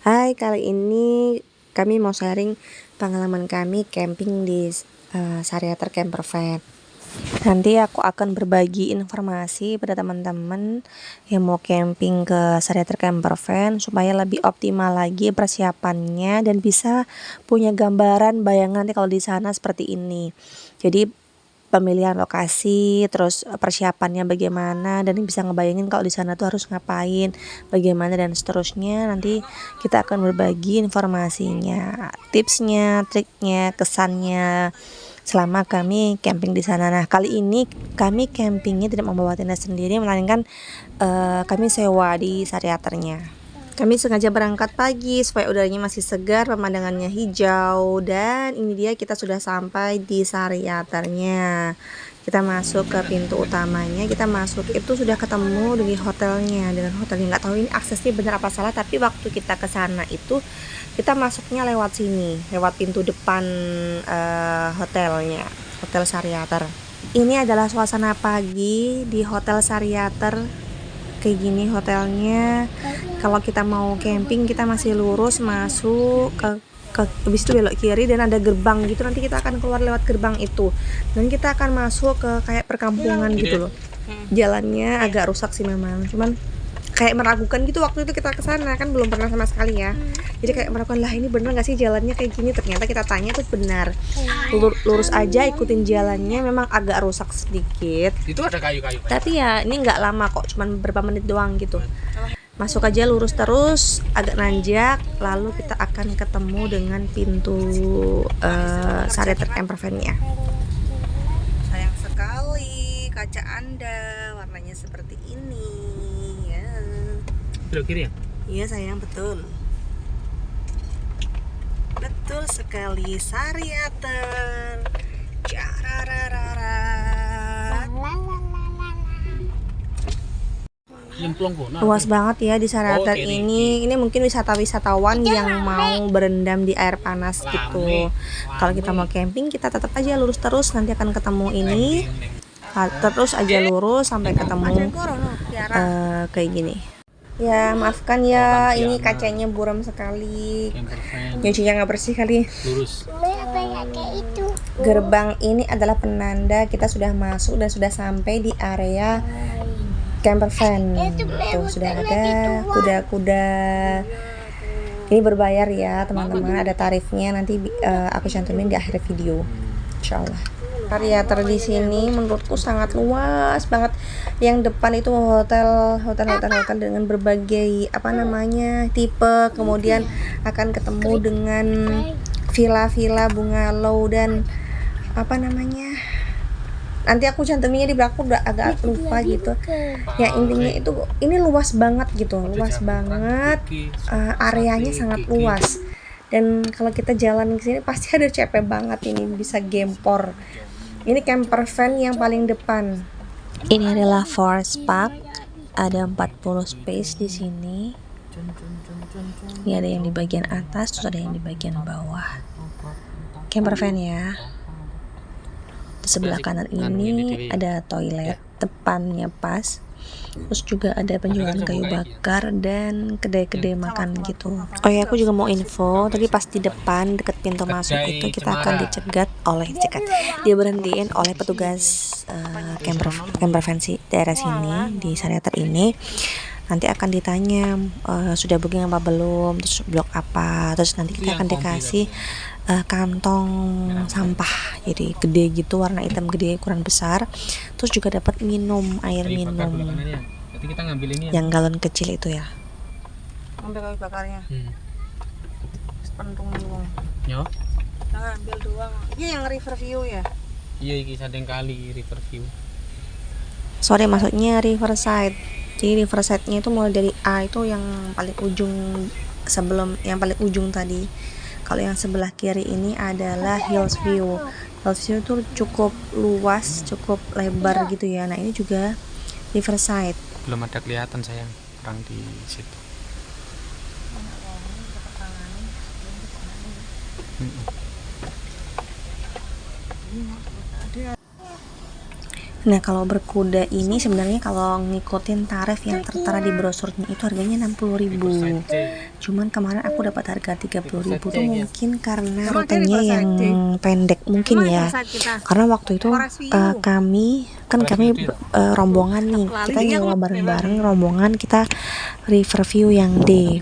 Hai, kali ini kami mau sharing pengalaman kami camping di Sariater Campervan. Nanti aku akan berbagi informasi pada teman-teman yang mau camping ke Sariater Campervan supaya lebih optimal lagi persiapannya dan bisa punya gambaran bayangan nanti kalau di sana seperti ini. Jadi pemilihan lokasi, terus persiapannya bagaimana, dan bisa ngebayangin kalau di sana tuh harus ngapain, bagaimana dan seterusnya. Nanti kita akan berbagi informasinya, tipsnya, triknya, kesannya selama kami camping di sana. Nah, kali ini kami campingnya tidak membawa tenda sendiri, melainkan kami sewa di Sariaternya. Kami sengaja berangkat pagi supaya udaranya masih segar, pemandangannya hijau, dan ini dia kita sudah sampai di Sariaternya. Kita masuk ke pintu utamanya, kita masuk itu sudah ketemu dengan hotelnya, nggak tahu ini aksesnya benar apa salah, tapi waktu kita ke sana itu kita masuknya lewat sini, lewat pintu depan hotelnya, Hotel Sariater. Ini adalah suasana pagi di Hotel Sariater. Kayak gini hotelnya. Kalau kita mau camping kita masih lurus masuk ke habis itu belok kiri dan ada gerbang gitu, nanti kita akan keluar lewat gerbang itu dan kita akan masuk ke kayak perkampungan gitu loh. Jalannya agak rusak sih memang, cuman kayak meragukan gitu waktu itu kita kesana, kan belum pernah sama sekali ya. Jadi kayak meragukan, lah ini bener gak sih jalannya kayak gini. Ternyata kita tanya tuh benar, lurus aja ikutin jalannya, memang agak rusak sedikit. Itu ada kayu-kayu. Tapi ya ini nggak lama kok, cuman beberapa menit doang gitu. Masuk aja lurus terus, agak nanjak, lalu kita akan ketemu dengan pintu Sariater Campervan-nya. Sayang sekali kaca Anda warnanya seperti ini ya. Belok kiri ya? Iya sayang, betul. Betul sekali, Sariater. Jarararara. Luas banget ya di Sariater ini. Ini mungkin wisatawan yang mau berendam di air panas gitu. Kalau kita mau camping kita tetap aja lurus terus, nanti akan ketemu ini. Terus aja lurus sampai ketemu kayak gini. Ya maafkan ya, ini kacanya buram sekali. Nyucinya nggak bersih kali. Lurus. Gerbang ini adalah penanda kita sudah masuk dan sudah sampai di area campervan. Tuh sudah ada kuda-kuda. Ini berbayar ya teman-teman, ada tarifnya, nanti aku cantumin di akhir video, insyaallah. Sariater di sini menurutku sangat luas banget. Yang depan itu hotel dengan berbagai tipe, kemudian akan ketemu dengan villa-villa bungalow dan nanti aku cantuminnya di belakang, udah agak lupa gitu. Ya intinya itu ini luas banget gitu, luas banget, areanya sangat luas. Dan kalau kita jalan ke sini pasti ada capek banget, ini bisa gempor. Ini campervan yang paling depan. Ini adalah Forest Park, ada 40 space di sini. Ini ada yang di bagian atas, terus ada yang di bagian bawah. Campervan ya. Di sebelah kanan ini ada toilet, depannya pas. Terus juga ada penjualan kayu bakar dan kedai-kedai makan gitu. Oh ya, aku juga mau info, tadi pas di depan deket pintu masuk itu kita akan dia berhentiin oleh petugas campervan daerah sini di Sariater ini. Nanti akan ditanya sudah booking apa belum, terus blok apa, terus nanti kita akan dikasih kantong sampah, jadi gede gitu, warna hitam gede, ukuran besar. Terus juga dapat air minum Jadi kita ngambil ini yang galon kecil itu ya. Ambil kayu bakarnya. Pentung doang. Yo. Nah, ambil doang. Iya yang river view ya. Iya iki sadeng kali river view. Sorry, maksudnya riverside. Jadi riverside-nya itu mulai dari A itu yang paling ujung, sebelum yang paling ujung tadi. Kalau yang sebelah kiri ini adalah Hills View. Hills View itu cukup luas, cukup lebar gitu ya. Nah ini juga riverside. Belum ada kelihatan sayang orang di situ. Nah, kalau berkuda ini sebenarnya kalau ngikutin tarif yang tertera di brosurnya itu harganya 60.000. Cuman kemarin aku dapat harga 30.000 tuh mungkin karena rutenya yang pendek mungkin ya. Karena waktu itu kami rombongan nih. Kita nyewa bareng-bareng rombongan, kita Riverview yang D.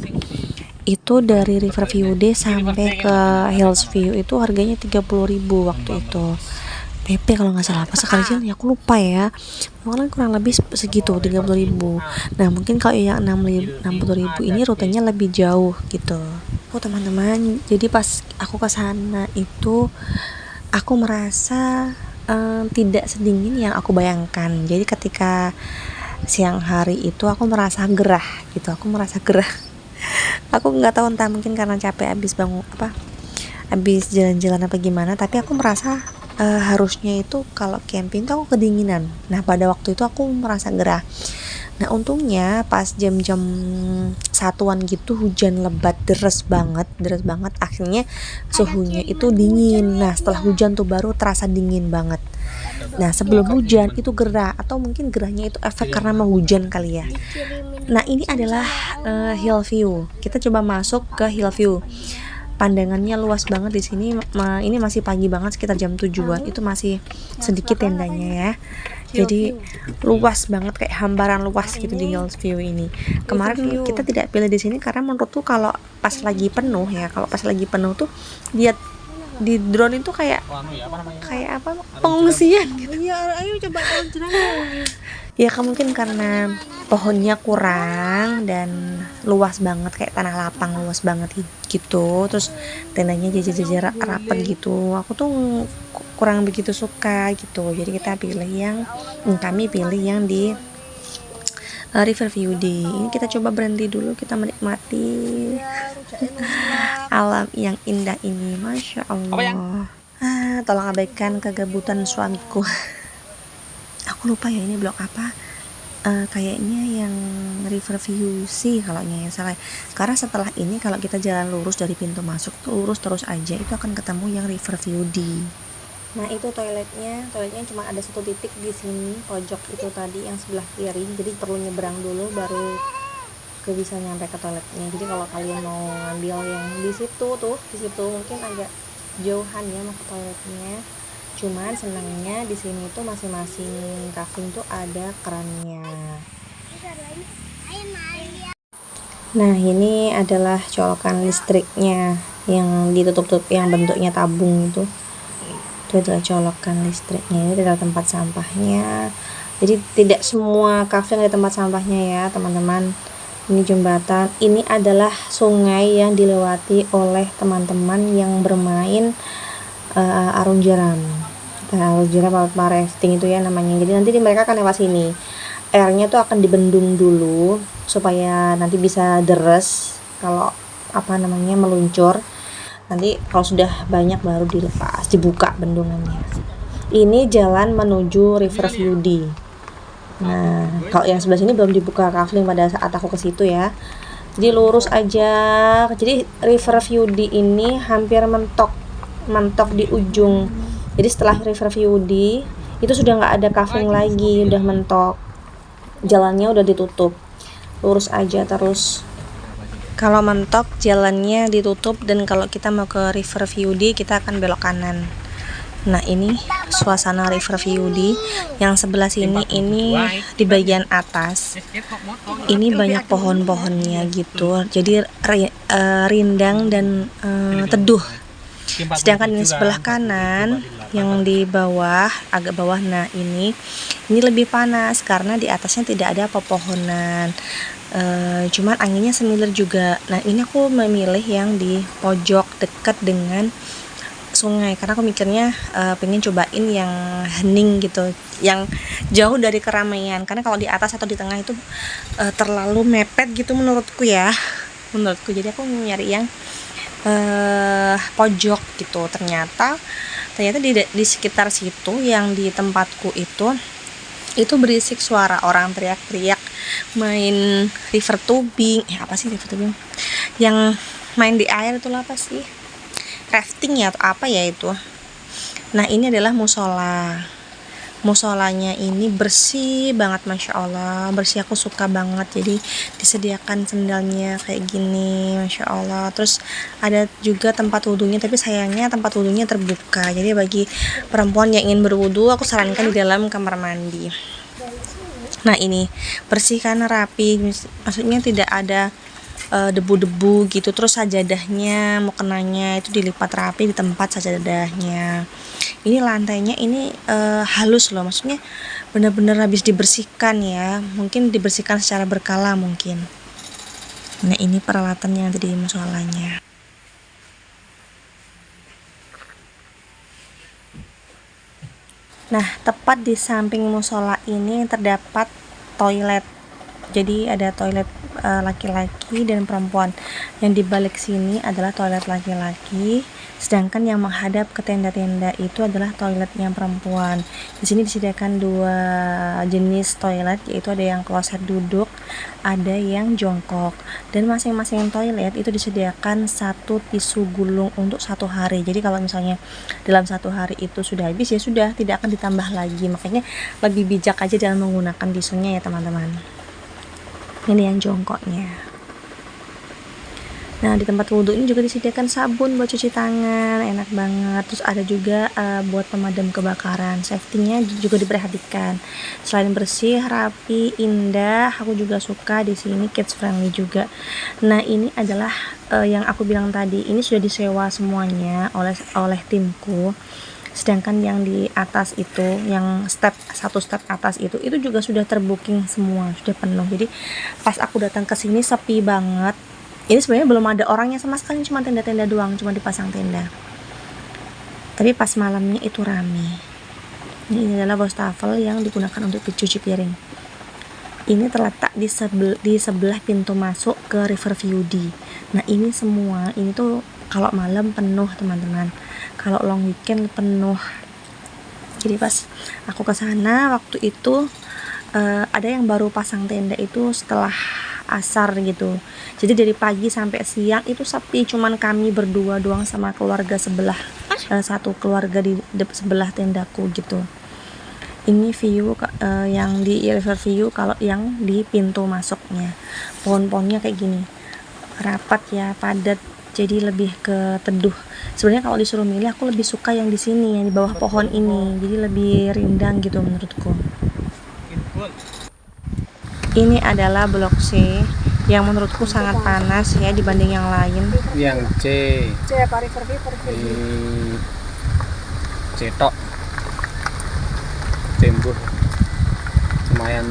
Itu dari Riverview D sampai ke Hillsview itu harganya 30.000 waktu itu. PP kalau nggak salah, pas sekali jalan ya aku lupa ya, pokoknya kurang lebih segitu 30.000. Nah mungkin kalau yang 60.000 ini rutenya lebih jauh gitu. Oh teman-teman, jadi pas aku ke sana itu aku merasa tidak sedingin yang aku bayangkan. Jadi ketika siang hari itu aku merasa gerah gitu, aku nggak tahu, entah mungkin karena capek abis jalan-jalan apa gimana, tapi aku merasa harusnya itu kalau camping tuh aku kedinginan. Nah pada waktu itu aku merasa gerah. Nah untungnya pas jam-jam satuan gitu hujan lebat, deras banget, akhirnya suhunya itu dingin. Nah setelah hujan tuh baru terasa dingin banget. Nah sebelum hujan itu gerah, atau mungkin gerahnya itu efek karena mau hujan kali ya. Nah ini adalah Hillview. Kita coba masuk ke Hillview. Pandangannya luas banget di sini. Ini masih pagi banget, sekitar jam 7-an. Itu masih sedikit tendanya ya. Jadi luas banget, kayak hambaran luas gitu di Hillsview ini. Kemarin kita tidak pilih di sini karena menurutku kalau pas lagi penuh tuh dia di drone itu kayak apa, pengungsian gitu. Iya, ayo coba kalau Ya mungkin karena pohonnya kurang dan luas banget, kayak tanah lapang luas banget gitu. Terus tendanya jajar-jajar rapat gitu. Aku tuh kurang begitu suka gitu. Jadi kami pilih yang di Riverview D. Ini kita coba berhenti dulu, kita menikmati alam yang indah ini. Masya Allah. Tolong abaikan kegabutan suamiku. Aku lupa ya ini blok apa. Kayaknya yang Riverview sih kalau yang salah. Karena setelah ini kalau kita jalan lurus dari pintu masuk tuh lurus terus aja itu akan ketemu yang Riverview D. Nah itu toiletnya cuma ada satu titik di sini pojok itu tadi yang sebelah kiri. Jadi perlu nyebrang dulu baru bisa nyampe ke toiletnya. Jadi kalau kalian mau ngambil yang di situ mungkin agak jauhan ya mau ke toiletnya. Cuman senangnya di sini tuh masing-masing kafling tuh ada kerannya. Nah ini adalah colokan listriknya yang ditutup yang bentuknya tabung itu adalah colokan listriknya. Ini adalah tempat sampahnya. Jadi tidak semua kafling ada tempat sampahnya ya teman-teman. Ini jembatan. Ini adalah sungai yang dilewati oleh teman-teman yang bermain arung jeram. Arung jeram atau rafting itu ya namanya. Jadi nanti mereka akan lewat sini. Airnya tuh akan dibendung dulu supaya nanti bisa deres kalau meluncur. Nanti kalau sudah banyak baru dibuka bendungannya. Ini jalan menuju Riverview D. Nah, kalau yang sebelah sini belum dibuka kafling pada saat aku ke situ ya. Jadi lurus aja. Jadi Riverview D ini hampir mentok di ujung. Jadi setelah Riverview D itu sudah nggak ada kafling lagi, udah mentok. Jalannya udah ditutup. Lurus aja terus. Kalau mentok jalannya ditutup, dan kalau kita mau ke Riverview D kita akan belok kanan. Nah ini suasana Riverview D yang sebelah sini. Ini di bagian atas ini banyak pohon-pohonnya gitu, jadi rindang dan teduh. Sedangkan yang sebelah kanan yang di bawah, agak bawah, nah ini lebih panas karena di atasnya tidak ada pepohonan. Cuman anginnya semilir juga. Nah ini aku memilih yang di pojok dekat dengan sungai karena aku mikirnya pengen cobain yang hening gitu, yang jauh dari keramaian. Karena kalau di atas atau di tengah itu terlalu mepet gitu menurutku. Jadi aku nyari yang pojok gitu. Ternyata di sekitar situ yang di tempatku itu berisik suara orang teriak-teriak, main river tubing. Apa sih river tubing? Yang main di air itu apa sih? Rafting ya atau apa ya itu. Nah ini adalah musola. musolanya ini bersih banget, masya Allah, bersih, aku suka banget. Jadi disediakan sendalnya kayak gini, masya Allah. Terus ada juga tempat wudhunya, tapi sayangnya tempat wudhunya terbuka. Jadi bagi perempuan yang ingin berwudhu, aku sarankan di dalam kamar mandi. Nah ini bersih kan, rapi, maksudnya tidak ada debu-debu gitu. Terus sajadahnya, mukenanya itu dilipat rapi di tempat sajadahnya. Ini lantainya ini halus loh, maksudnya benar-benar habis dibersihkan ya, mungkin dibersihkan secara berkala mungkin. Nah ini peralatan yang ada di musolanya. Nah tepat di samping musola ini terdapat toilet. Jadi ada toilet laki-laki dan perempuan. Yang di balik sini adalah toilet laki-laki, sedangkan yang menghadap ke tenda-tenda itu adalah toilet yang perempuan. Di sini disediakan dua jenis toilet, yaitu ada yang kloset duduk, ada yang jongkok. Dan masing-masing toilet itu disediakan satu tisu gulung untuk 1 hari. Jadi kalau misalnya dalam 1 hari itu sudah habis, ya sudah, tidak akan ditambah lagi. Makanya lebih bijak aja dalam menggunakan tisunya ya teman-teman. Ini yang jongkoknya. Nah di tempat wudhu ini juga disediakan sabun buat cuci tangan, enak banget. Terus ada juga buat pemadam kebakaran, safety-nya juga diperhatikan. Selain bersih, rapi, indah, aku juga suka di sini kids friendly juga. Nah ini adalah yang aku bilang tadi, ini sudah disewa semuanya oleh timku. Sedangkan yang di atas itu, yang satu step atas itu juga sudah terbooking semua, sudah penuh. Jadi pas aku datang ke sini sepi banget. Ini sebenarnya belum ada orangnya sama sekali, cuma tenda-tenda doang, cuma dipasang tenda. Tapi pas malamnya itu rame. Ini adalah wastafel yang digunakan untuk cuci piring. Ini terletak di sebelah pintu masuk ke Riverview D. Nah ini semua, ini tuh kalau malam penuh teman-teman, kalau long weekend penuh. Jadi pas aku ke sana waktu itu ada yang baru pasang tenda itu setelah asar gitu. Jadi dari pagi sampai siang itu sepi, cuman kami berdua doang sama keluarga sebelah, satu keluarga di sebelah tendaku gitu. Ini view yang di Riverview, kalau yang di pintu masuknya. Pohon-pohonnya kayak gini, rapat ya, padat. Jadi lebih ke teduh. Sebenarnya kalau disuruh milih, aku lebih suka yang di sini, yang di bawah pohon ini. Jadi lebih rindang gitu menurutku. Ini adalah blok C yang menurutku sangat panas ya dibanding yang lain. Yang C apa Riverview? cetok tembus, lumayan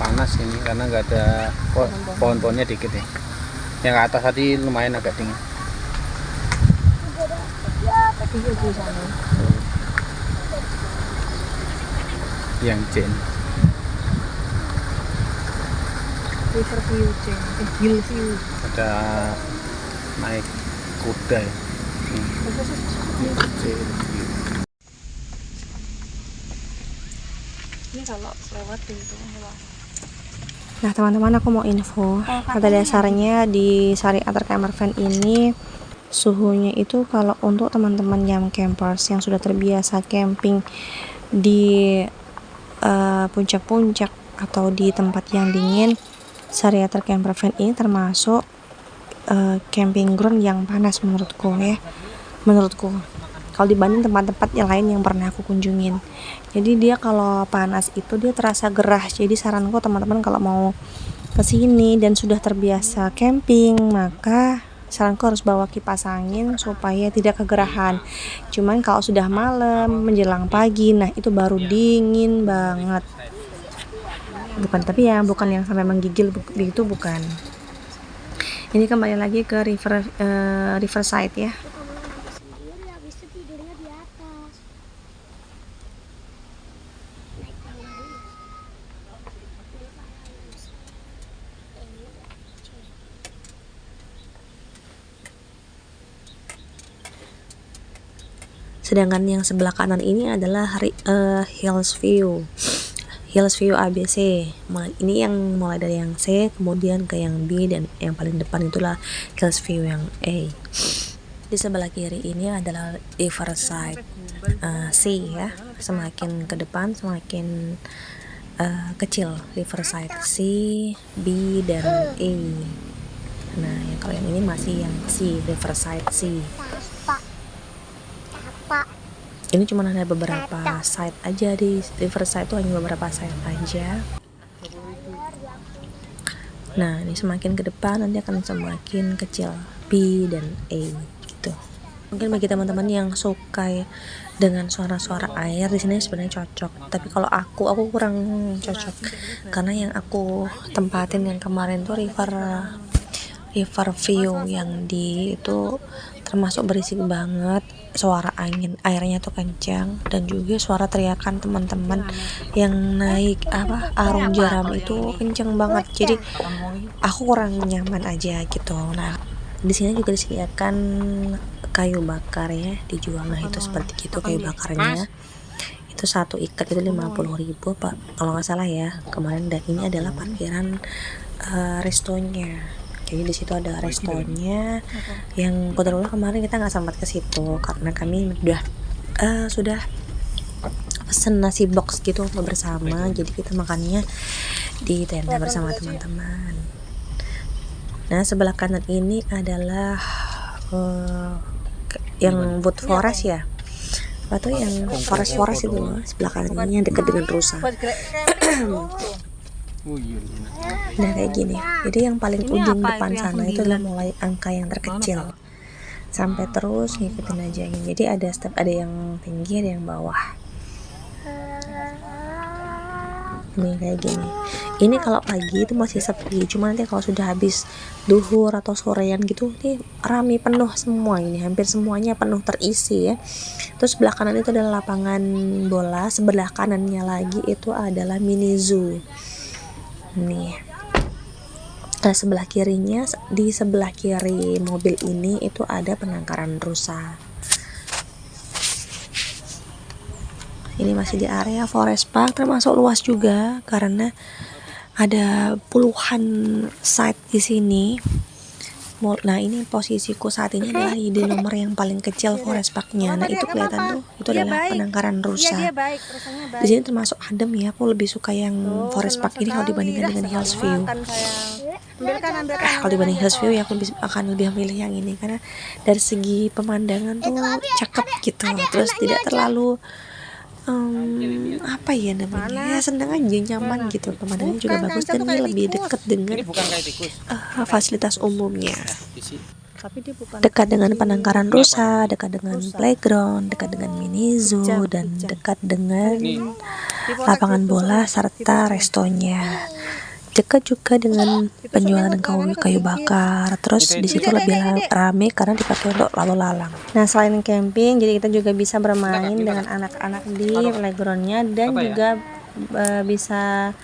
panas ini karena nggak ada pohon-pohonnya dikit ya. Yang ke atas tadi lumayan agak dingin. Yang C Riverview C, Hillview. ada naik kuda ya. C. Ini kalau lewat pintu. Nah teman-teman, aku mau info, pada dasarnya di Syariater Campervan ini suhunya itu kalau untuk teman-teman yang campers yang sudah terbiasa camping di puncak-puncak atau di tempat yang dingin, Syariater Campervan ini termasuk camping ground yang panas menurutku ya, menurutku kalau dibanding tempat-tempat yang lain yang pernah aku kunjungin. Jadi dia kalau panas itu dia terasa gerah. Jadi saranku teman-teman kalau mau kesini dan sudah terbiasa camping, maka saranku harus bawa kipas angin supaya tidak kegerahan. Cuman kalau sudah malam menjelang pagi, nah itu baru dingin banget. Bukan, tapi ya bukan yang sampai menggigil begitu, bukan. Ini kembali lagi ke Riverside ya. Sedangkan yang sebelah kanan ini adalah Hills View ABC. Ini yang mulai dari yang C kemudian ke yang B, dan yang paling depan itulah Hills View yang A. Di sebelah kiri ini adalah Riverside C ya. Semakin ke depan semakin kecil Riverside C, B dan E. Nah, yang kalau yang ini masih yang C, Riverside C. Ini cuma ada beberapa site aja di Riverside, itu hanya beberapa site aja. Nah, ini semakin ke depan nanti akan semakin kecil B dan E gitu. Mungkin bagi teman-teman yang suka dengan suara-suara air di sini sebenarnya cocok. Tapi kalau aku kurang cocok karena yang aku tempatin yang kemarin tuh river view yang di itu termasuk berisik banget, suara angin airnya tuh kencang, dan juga suara teriakan teman-teman yang naik arung jeram itu kencang banget, jadi aku kurang nyaman aja gitu. Nah, di sini juga disediakan kayu bakar ya, dijual. Nah, itu seperti gitu kayu bakarnya. Itu satu ikat itu 50.000 Pak kalau nggak salah ya kemarin. Dan ini adalah parkiran restonya. Jadi di situ ada restonya yang kebetulan kemarin kita nggak sempat ke situ karena kami sudah pesen nasi box gitu bersama. Jadi kita makannya di tenda bersama teman-teman. Nah, sebelah kanan ini adalah yang wood forest ya. Apa tuh yang forest itu loh. Sebelah kanan ini yang dekat dengan rusa. Nah, kayak gini. Jadi yang paling ujung depan sana itu adalah mulai angka yang terkecil sampai terus ngikutin aja ini. Jadi ada step, ada yang tinggi, ada yang bawah. Nih kayak gini. Ini kalau pagi itu masih sepi, cuma nanti kalau sudah habis duhur atau sorean gitu nih rame penuh semua, ini hampir semuanya penuh terisi ya. Terus sebelah kanan itu adalah lapangan bola, sebelah kanannya lagi itu adalah mini zoo. Nih. Nah, sebelah kirinya, di sebelah kiri mobil ini itu ada penangkaran rusa. Ini masih di area Forest Park, termasuk luas juga karena ada puluhan site di sini. Nah, ini posisiku saat ini adalah di nomor yang paling kecil Forest Parknya. Nah, itu kelihatan tuh, itu adalah penangkaran rusa. Di sini termasuk adem ya. Aku lebih suka yang Forest Park ini kalau dibandingkan dengan Hills View. Kalau dibanding Hills View ya aku akan lebih memilih yang ini karena dari segi pemandangan tuh cakep gitu. Terus tidak terlalu apa ya namanya, ya senang aja, nyaman gitu, pemandangannya juga bagus dan ini lebih dekat dengan fasilitas umumnya, dekat dengan penangkaran rusa, dekat dengan playground, dekat dengan mini zoo, dan dekat dengan lapangan bola serta restonya. Dekat juga dengan penjualan kayu bakar. Terus di situ lebih rame karena dipakai untuk lalu lalang. Nah, selain camping, jadi kita juga bisa bermain dengan anak-anak di playgroundnya dan juga bisa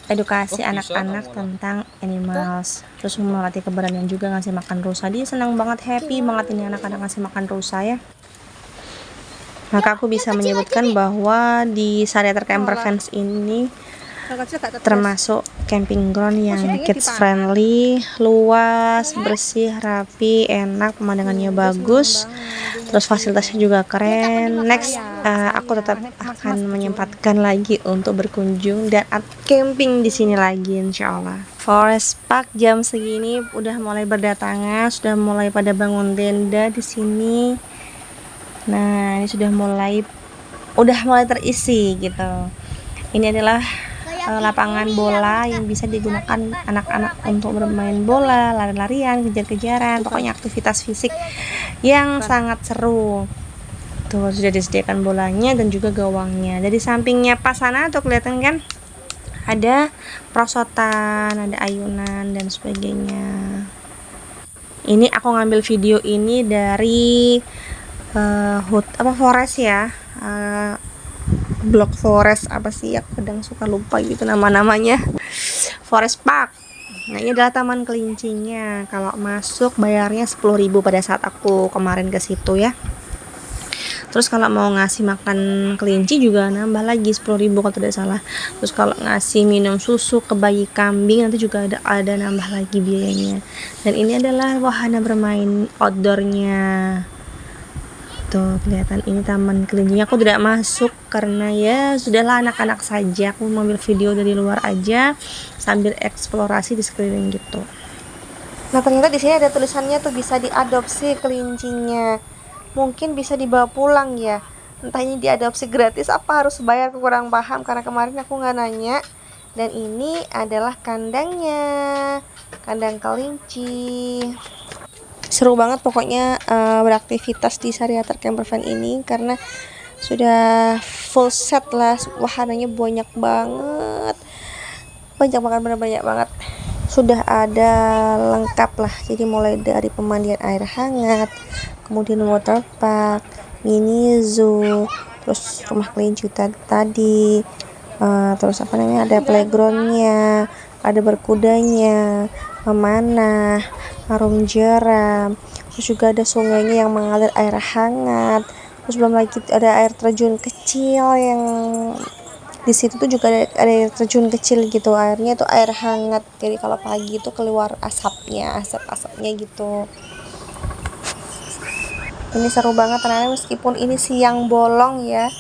edukasi anak-anak tentang animals. Terus melatih keberanian juga, ngasih makan rusa. Dia senang banget, happy banget ini anak-anak ngasih makan rusa ya. Maka aku bisa menyebutkan bahwa di Sariater Camper Fans ini termasuk camping ground yang kids friendly, luas, bersih, rapi, enak, pemandangannya bagus, terus fasilitasnya juga keren. Next, aku tetap akan menyempatkan lagi untuk berkunjung dan camping di sini lagi insya Allah. Forest Park jam segini udah mulai berdatangan, sudah mulai pada bangun tenda di sini. Nah, ini sudah mulai terisi gitu. Ini adalah lapangan bola yang bisa digunakan anak-anak untuk bermain bola, lari-larian, kejar-kejaran, pokoknya aktivitas fisik yang sangat seru. Tuh sudah disediakan bolanya dan juga gawangnya. Dari sampingnya pas sana tuh kelihatan kan ada perosotan, ada ayunan dan sebagainya. Ini aku ngambil video ini dari forest ya. Blok Forest apa sih, aku kadang suka lupa gitu nama-namanya. Forest Park. Nah, ini adalah taman kelincinya. Kalau masuk bayarnya 10.000 pada saat aku kemarin ke situ ya. Terus kalau mau ngasih makan kelinci juga nambah lagi 10.000 kalau tidak salah. Terus kalau ngasih minum susu ke bayi kambing nanti juga ada nambah lagi biayanya. Dan ini adalah wahana bermain outdoornya. Tuh kelihatan ini taman kelincinya. Aku tidak masuk karena ya sudahlah anak-anak saja. Aku mengambil video dari luar aja sambil eksplorasi di sekeliling gitu. Nah ternyata di sini ada tulisannya tuh bisa diadopsi kelincinya. Mungkin bisa dibawa pulang ya. Entah ini diadopsi gratis apa harus bayar, aku kurang paham karena kemarin aku nggak nanya. Dan ini adalah kandangnya, kandang kelinci. Seru banget pokoknya beraktivitas di Sariater Campervan ini karena sudah full set lah, wahananya banyak banget, bener-bener banyak banget. Sudah ada lengkap lah, jadi mulai dari pemandian air hangat, kemudian water park, mini zoo, terus rumah kelinci tadi, terus ada playgroundnya, ada berkudanya, memanah, arung jeram, terus juga ada sungainya yang mengalir air hangat, terus belum lagi ada air terjun kecil yang di situ tuh juga ada air terjun kecil gitu, airnya tuh air hangat, jadi kalau pagi itu keluar asapnya gitu. Ini seru banget ternyata, meskipun ini siang bolong ya,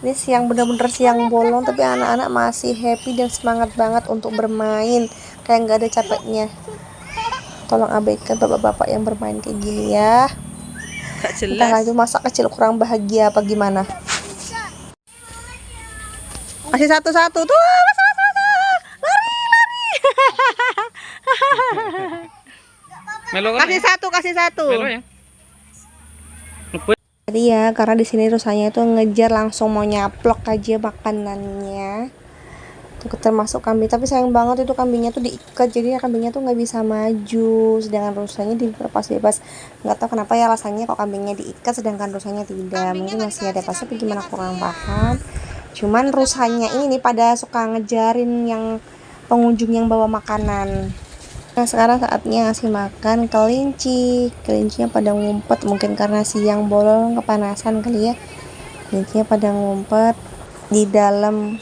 ini bener-bener siang bolong, tapi anak-anak masih happy dan semangat banget untuk bermain, kayak nggak ada capeknya. Tolong abaikan bapak-bapak yang bermain kayak gini ya. Entahlah itu masa kecil kurang bahagia apa gimana. Masih satu-satu tuh, lari. Melo kan? Kasih satu. Melo ya. Jadi ya, karena di sini rusanya itu ngejar langsung mau nyaplok aja makanannya. Tuh termasuk kambing, tapi sayang banget itu kambingnya tuh diikat, jadi kambingnya tuh nggak bisa maju, sedangkan rusanya dilepas bebas. Nggak tahu kenapa ya alasannya kok kambingnya diikat sedangkan rusanya tidak. Mungkin masih ada pas tapi gimana kurang paham. Cuman rusanya ini pada suka ngejarin yang pengunjung yang bawa makanan. Nah sekarang saatnya ngasih makan kelincinya pada ngumpet, mungkin karena siang bolong kepanasan kali ya, kelincinya pada ngumpet di dalam.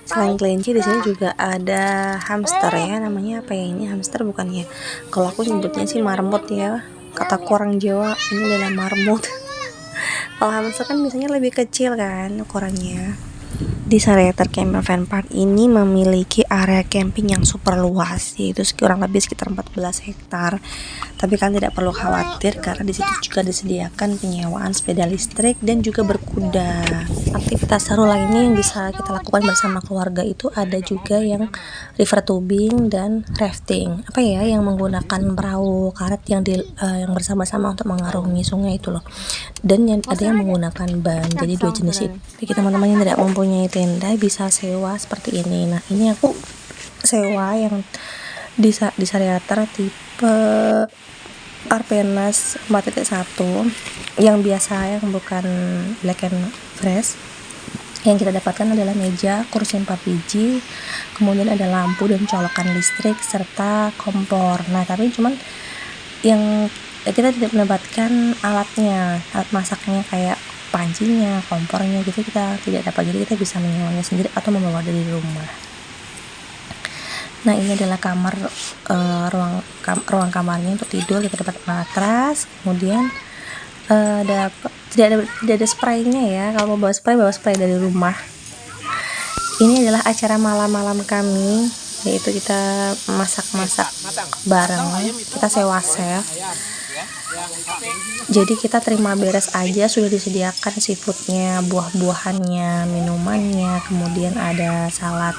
Selain kelinci di sini juga ada hamster ya, namanya apa ya, ini hamster bukan ya, kalau aku nyebutnya sih marmut ya, kata orang Jawa ini adalah marmut. Kalau hamster kan biasanya lebih kecil kan ukurannya. Di Sariater Campervan Park ini memiliki area camping yang super luas, yaitu kurang lebih sekitar 14 hektar. Tapi kalian tidak perlu khawatir karena di situ juga disediakan penyewaan sepeda listrik dan juga berkuda. Aktivitas seru lainnya yang bisa kita lakukan bersama keluarga itu ada juga yang river tubing dan rafting. Apa ya, yang menggunakan perahu karet yang bersama-sama untuk mengarungi sungai itu loh. Dan ada yang menggunakan ban. Jadi dua jenis itu. Bagi teman-teman yang tidak mempunyai tenda bisa sewa seperti ini. Nah ini aku sewa yang di Sariater tipe Arpenas 4.1 yang biasa, yang bukan black and fresh. Yang kita dapatkan adalah meja, kursi 4 biji, kemudian ada lampu dan colokan listrik serta kompor. Nah tapi cuman yang kita tidak mendapatkan alat masaknya kayak pancinya, kompornya gitu kita tidak dapat, jadi kita bisa menyewanya sendiri atau membawa dari rumah. Nah ini adalah kamar, ruang kamarnya untuk tidur, kita dapat matras, kemudian tidak ada spraynya ya, kalau mau bawa spray dari rumah. Ini adalah acara malam-malam kami, yaitu kita masak bareng, kita sewa chef. Jadi kita terima beres aja, sudah disediakan seafoodnya, buah-buahannya, minumannya, kemudian ada salad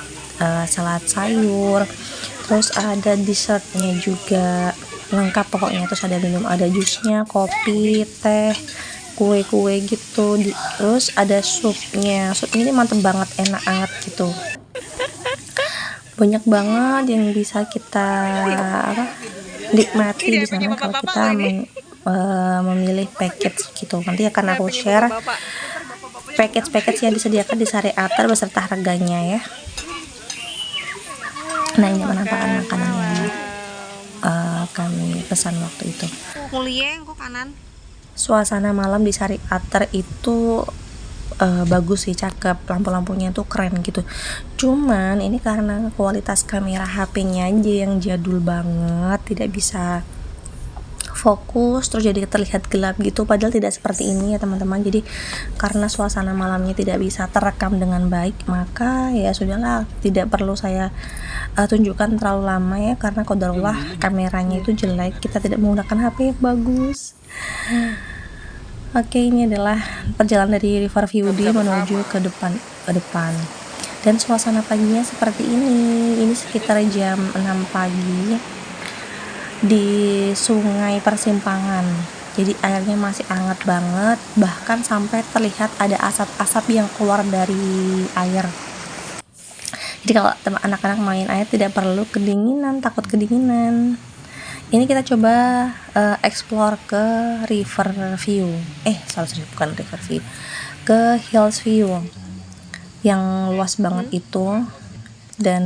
sayur, terus ada dessertnya juga, lengkap pokoknya. Terus ada minum, ada jusnya, kopi, teh, kue gitu. Terus ada supnya ini mantep banget, enak banget gitu. Banyak banget yang bisa kita nikmati di sana kalau kita memilih package gitu. Nanti akan aku share package yang disediakan di Sariater beserta harganya ya. Nah ini penampakan makanan yang kami pesan waktu itu. Kuliah kok kanan. Suasana malam di Sariater itu bagus sih, cakep, lampu-lampunya tuh keren gitu. Cuman ini karena kualitas kamera HP-nya aja yang jadul banget, tidak bisa fokus, terus jadi terlihat gelap gitu, padahal tidak seperti ini ya teman-teman. Jadi karena suasana malamnya tidak bisa terekam dengan baik, maka ya sudahlah, tidak perlu saya tunjukkan terlalu lama ya, karena qadarullah kameranya itu jelek, kita tidak menggunakan HP yang bagus. Oke, ini adalah perjalanan dari Riverview D menuju ke depan. Dan suasana paginya seperti ini. Ini sekitar jam 6 pagi di Sungai Persimpangan. Jadi airnya masih hangat banget, bahkan sampai terlihat ada asap-asap yang keluar dari air. Jadi kalau anak-anak main air tidak perlu kedinginan, takut kedinginan. Ini kita coba explore ke Riverview. Bukan Riverview. Ke Hillsview yang luas banget itu. Dan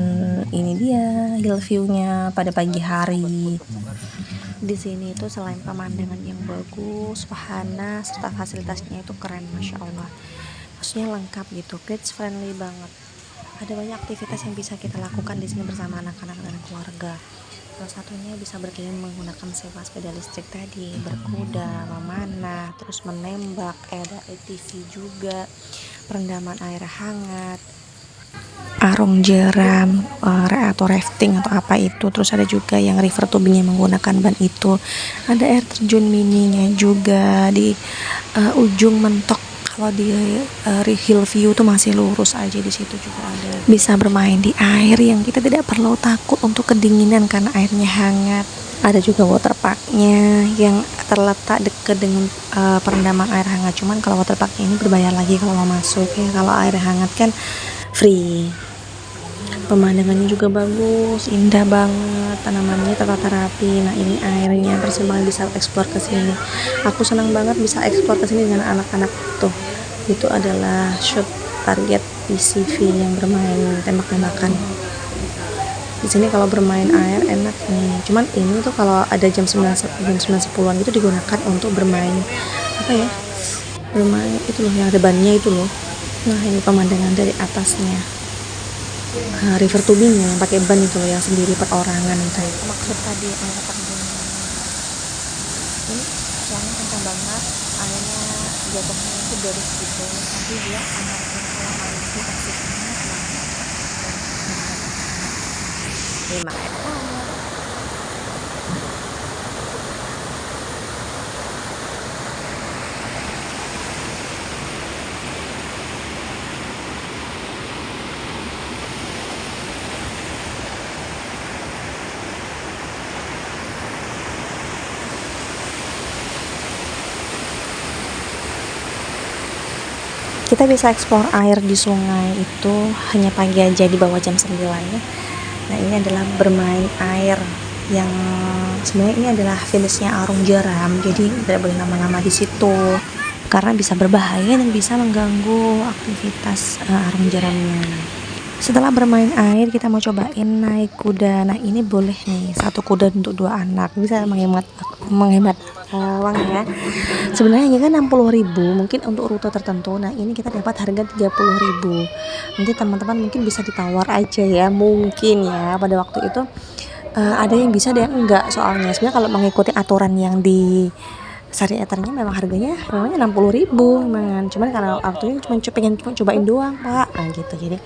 ini dia Hillsview-nya pada pagi hari. Di sini itu selain pemandangan yang bagus, wahana serta fasilitasnya itu keren, masya Allah. Maksudnya lengkap gitu, kids friendly banget. Ada banyak aktivitas yang bisa kita lakukan di sini bersama anak-anak dan keluarga. Salah satunya bisa berkeliling menggunakan sewa sepeda listrik tadi, berkuda, memanah, terus menembak, ada ATV juga, perendaman air hangat, arung jeram, atau rafting atau apa itu. Terus ada juga yang river tubing yang menggunakan ban itu. Ada air terjun mininya juga di ujung mentok. Kalau di Hillsview tuh masih lurus aja, di situ juga ada. Bisa bermain di air yang kita tidak perlu takut untuk kedinginan karena airnya hangat. Ada juga waterparknya yang terletak dekat dengan perendaman air hangat. Cuman kalau waterparknya ini berbayar lagi kalau mau masuk ya. Kalau air hangat kan free. Pemandangannya juga bagus, indah banget, tanamannya tertata rapi. Nah ini airnya, persimpangan bisa explore ke sini. Aku senang banget bisa explore ke sini dengan anak-anak tuh. Itu adalah shoot target PCV yang bermain tembak-tembakan. Di sini kalau bermain air enak nih. Cuman ini tuh kalau ada jam 9:10-an itu digunakan untuk bermain apa ya? Bermain itu loh yang ada bannya itu loh. Nah ini pemandangan dari atasnya. River tubingnya yang pakai ban itu loh, yang sendiri perorangan itu. Maksud tadi air terjun ini soalnya kencang banget, airnya jatuhnya itu garis gitu, tapi dia anaknya kalau air itu pasti hangat banget. Ini makanya kita bisa explore air di sungai itu hanya pagi aja di bawah jam 9 ya. Nah ini adalah bermain air yang sebenarnya ini adalah finishnya arung jeram, jadi tidak boleh lama-lama di situ karena bisa berbahaya dan bisa mengganggu aktivitas arung jeramnya. Setelah bermain air kita mau cobain naik kuda. Nah ini boleh nih, satu kuda untuk 2 anak, bisa menghemat uang ya. Sebenarnya hanya kan 60.000 mungkin untuk rute tertentu. Nah ini kita dapat harga 30.000. Nanti teman-teman mungkin bisa ditawar aja ya, mungkin ya pada waktu itu ada yang bisa ada yang enggak. Soalnya sebenarnya kalau mengikuti aturan yang di Sariaternya memang harganya 60.000 memang. Cuman karena waktu ini pengen cobain doang pak, nah gitu. Jadi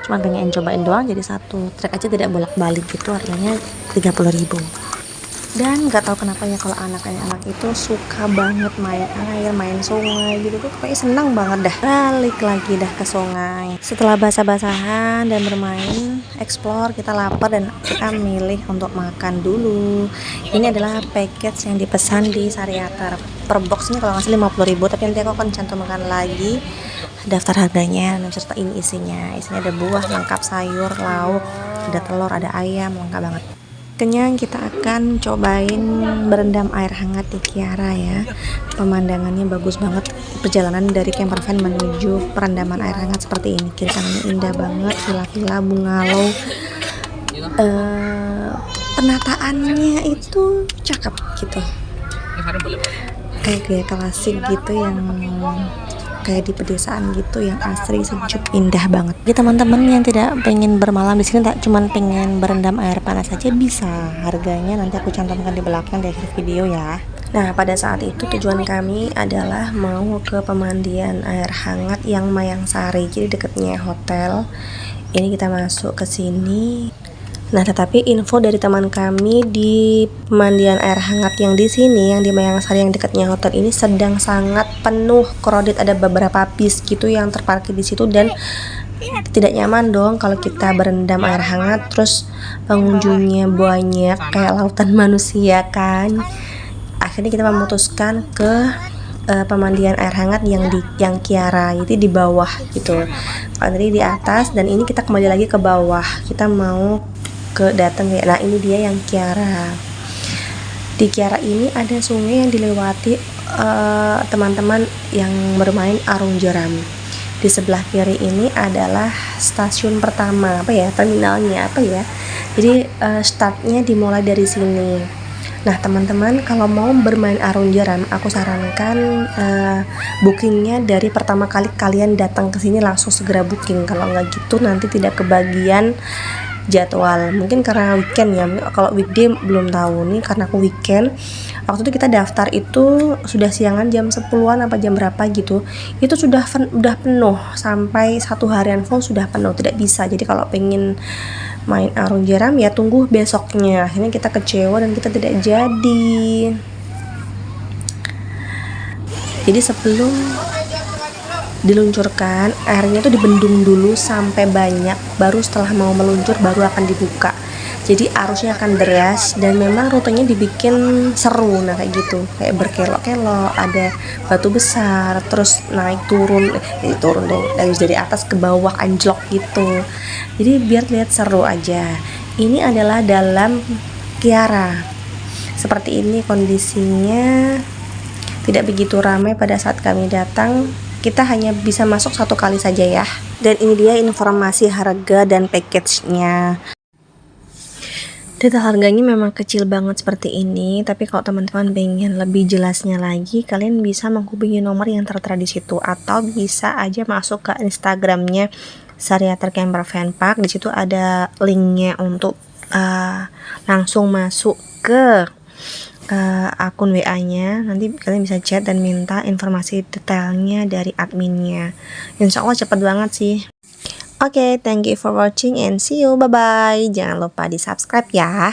cuma pengen cobain doang, jadi satu trek aja tidak bolak-balik gitu, harganya 30.000. Dan nggak tahu kenapa ya kalau anak-anak itu suka banget main air, main sungai gitu tuh, kayak senang banget dah. Balik lagi dah ke sungai. Setelah basah-basahan dan bermain, explore, kita lapar dan kita milih untuk makan dulu. Ini adalah package yang dipesan di Sariater. Per box ini kalau nggak salah 50.000, tapi nanti aku akan cantumkan lagi daftar harganya serta ini isinya. Isinya ada buah lengkap, sayur, lauk, ada telur, ada ayam, lengkap banget. Kenyang, kita akan cobain berendam air hangat di Kiara ya. Pemandangannya bagus banget. Perjalanan dari camper van menuju perendaman air hangat seperti ini. Kiri kanannya indah banget, villa-villa, bungalow. Penataannya itu cakep gitu. kayak gaya klasik gitu yang kayak di pedesaan gitu, yang asri, sejuk, indah banget. Jadi teman-teman yang tidak pengen bermalam di sini, tak cuman pengen berendam air panas saja bisa. Harganya nanti aku cantumkan di belakang di akhir video ya. Nah, pada saat itu tujuan kami adalah mau ke pemandian air hangat yang Mayang Sari, jadi dekatnya hotel. Ini kita masuk ke sini. Nah, tetapi info dari teman kami di pemandian air hangat yang di sini, yang di Mayang Sari yang dekatnya hotel ini sedang sangat penuh, crowded, ada beberapa bis gitu yang terparkir di situ dan tidak nyaman dong kalau kita berendam air hangat terus pengunjungnya banyak kayak lautan manusia kan. Akhirnya kita memutuskan ke pemandian air hangat yang Kiara, itu di bawah gitu. Kalau tadi di atas, dan ini kita kembali lagi ke bawah. Kita mau ke datang ya. Nah, ini dia yang Kiara. Di Kiara ini ada sungai yang dilewati teman-teman yang bermain arung jeram. Di sebelah kiri ini adalah stasiun pertama, terminalnya jadi startnya dimulai dari sini. Nah, teman-teman kalau mau bermain arung jeram, aku sarankan bookingnya dari pertama kali kalian datang ke sini langsung segera booking. Kalau nggak gitu nanti tidak kebagian jadwal. Mungkin karena weekend ya. Kalau weekday belum tahu nih, karena aku weekend. Waktu itu kita daftar itu sudah siangan jam 10-an apa jam berapa gitu. Itu sudah penuh sampai 1 harian full sudah penuh, tidak bisa. Jadi kalau pengen main arung jeram ya tunggu besoknya. Akhirnya kita kecewa dan kita tidak jadi. Jadi sebelum diluncurkan, airnya tuh dibendung dulu sampai banyak, baru setelah mau meluncur baru akan dibuka. Jadi arusnya akan deras dan memang rutenya dibikin seru. Nah, kayak gitu, kayak berkelok-kelok, ada batu besar, terus naik turun dari atas ke bawah anjlok gitu. Jadi biar lihat seru aja. Ini adalah dalam Kiara. Seperti ini kondisinya, tidak begitu ramai pada saat kami datang. Kita hanya bisa masuk 1 kali saja ya. Dan ini dia informasi harga dan package-nya. Detail harganya memang kecil banget seperti ini, tapi kalau teman-teman pengen lebih jelasnya lagi, kalian bisa menghubungi nomor yang tertera di situ atau bisa aja masuk ke Instagramnya Sariater Camper Van Park. Di situ ada linknya untuk langsung masuk ke akun WA-nya. Nanti kalian bisa chat dan minta informasi detailnya dari adminnya. Insya Allah cepat banget sih. Oke, thank you for watching and see you. Bye-bye. Jangan lupa di subscribe ya.